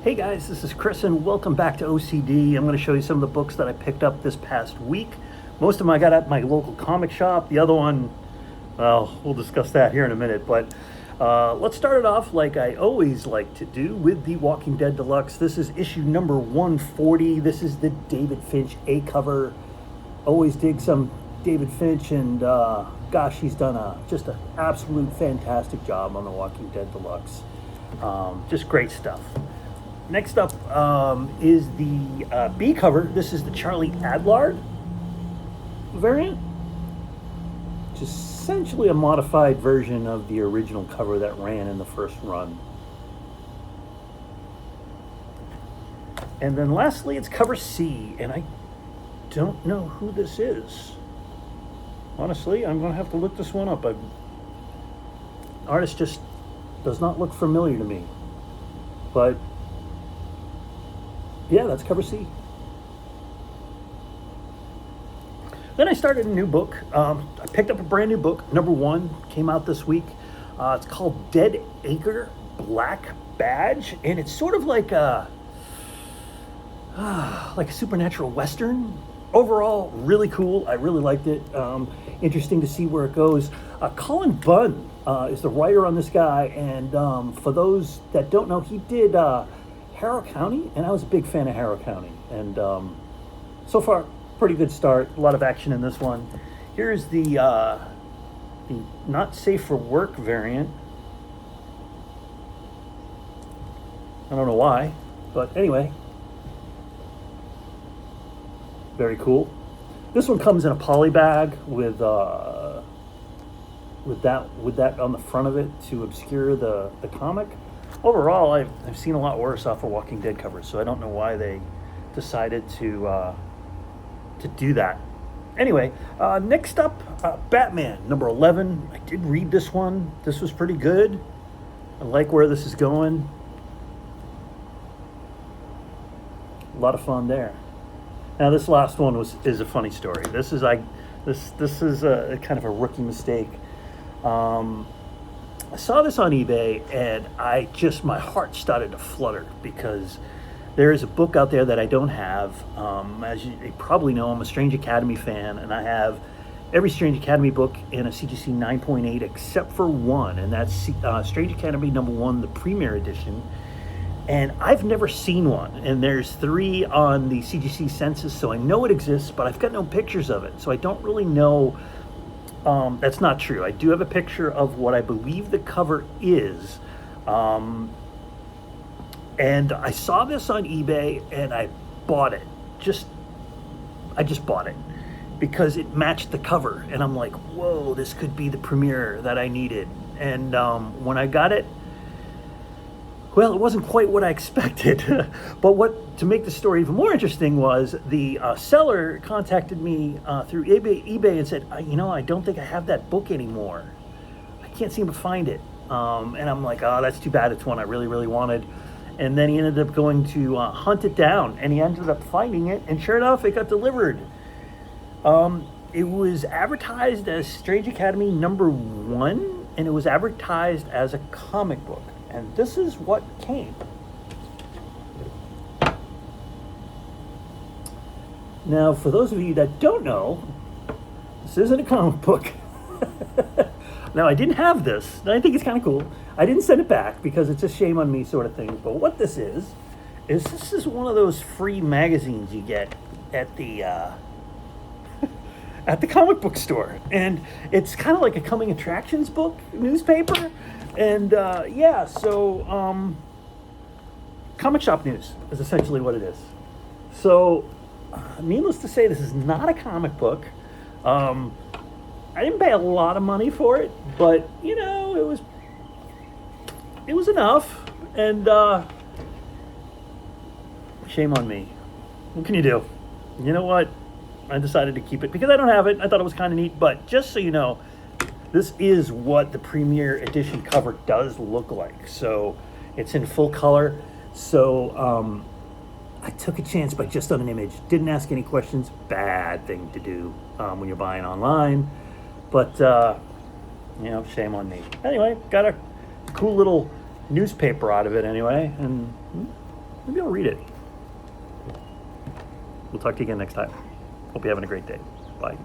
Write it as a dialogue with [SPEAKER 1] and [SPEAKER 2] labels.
[SPEAKER 1] Hey guys, this is Chris and welcome back to OCD. I'm going to show you some of the books that I picked up this past week. Most of them I got at my local comic shop. The other one, well, we'll discuss that here in a minute. But let's start it off like I always like to do with The Walking Dead Deluxe. This is issue number 140. This is the David Finch A cover. Always dig some David Finch, and gosh, he's done just an absolute fantastic job on The Walking Dead Deluxe. Just great stuff. Next up is the B cover. This is the Charlie Adlard variant. It's essentially a modified version of the original cover that ran in the first run. And then lastly, it's cover C, and I don't know who this is. Honestly, I'm going to have to look this one up. Artist just does not look familiar to me. But yeah, that's cover C. Then I started a new book. I picked up a brand new book. Number 1 came out this week. It's called Dead Acre Black Badge, and it's sort of like a supernatural western. Overall, really cool. I really liked it. Interesting to see where it goes. Colin Bunn is the writer on this guy, and for those that don't know, he did Harrow County, and I was a big fan of Harrow County. And so far, pretty good start. A lot of action in this one. Here's the not safe for work variant. I don't know why, but anyway, very cool. This one comes in a poly bag with that on the front of it to obscure the comic. Overall, I've seen a lot worse off of Walking Dead covers, so I don't know why they decided to do that. Anyway, next up, Batman number 11. I did read this one. This was pretty good. I like where this is going. A lot of fun there. Now this last one is a funny story. This is a kind of a rookie mistake. I saw this on eBay, and my heart started to flutter because there is a book out there that I don't have. As you probably know, I'm a Strange Academy fan, and I have every Strange Academy book in a CGC 9.8 except for one, and that's Strange Academy number 1, the Premier Edition. And I've never seen one, and there's 3 on the CGC census, so I know it exists, but I've got no pictures of it, so I don't really know. That's not true. I do have a picture of what I believe the cover is. And I saw this on eBay and I bought it. I just bought it because it matched the cover. And I'm like, whoa, this could be the premiere that I needed. And when I got it, well, it wasn't quite what I expected. But to make the story even more interesting was the seller contacted me through eBay and said, I don't think I have that book anymore. I can't seem to find it. And I'm like, oh, that's too bad. It's one I really, really wanted. And then he ended up going to hunt it down, and he ended up finding it. And sure enough, it got delivered. It was advertised as Strange Academy number 1, and it was advertised as a comic book. And this is what came. Now, for those of you that don't know, this isn't a comic book. Now, I didn't have this, and I think it's kind of cool. I didn't send it back because it's a shame on me sort of thing. But what this is this is one of those free magazines you get at the at the comic book store. And it's kind of like a coming attractions book newspaper. And comic shop news is essentially what it is. So, needless to say, this is not a comic book. I didn't pay a lot of money for it, but it was enough. And shame on me. What can you do? You know what? I decided to keep it because I don't have it. I thought it was kind of neat, but just so you know, this is what the Premier Edition cover does look like. So it's in full color. So I took a chance by just on an image. Didn't ask any questions. Bad thing to do when you're buying online. But, shame on me. Anyway, got a cool little newspaper out of it anyway. And maybe I'll read it. We'll talk to you again next time. Hope you're having a great day. Bye.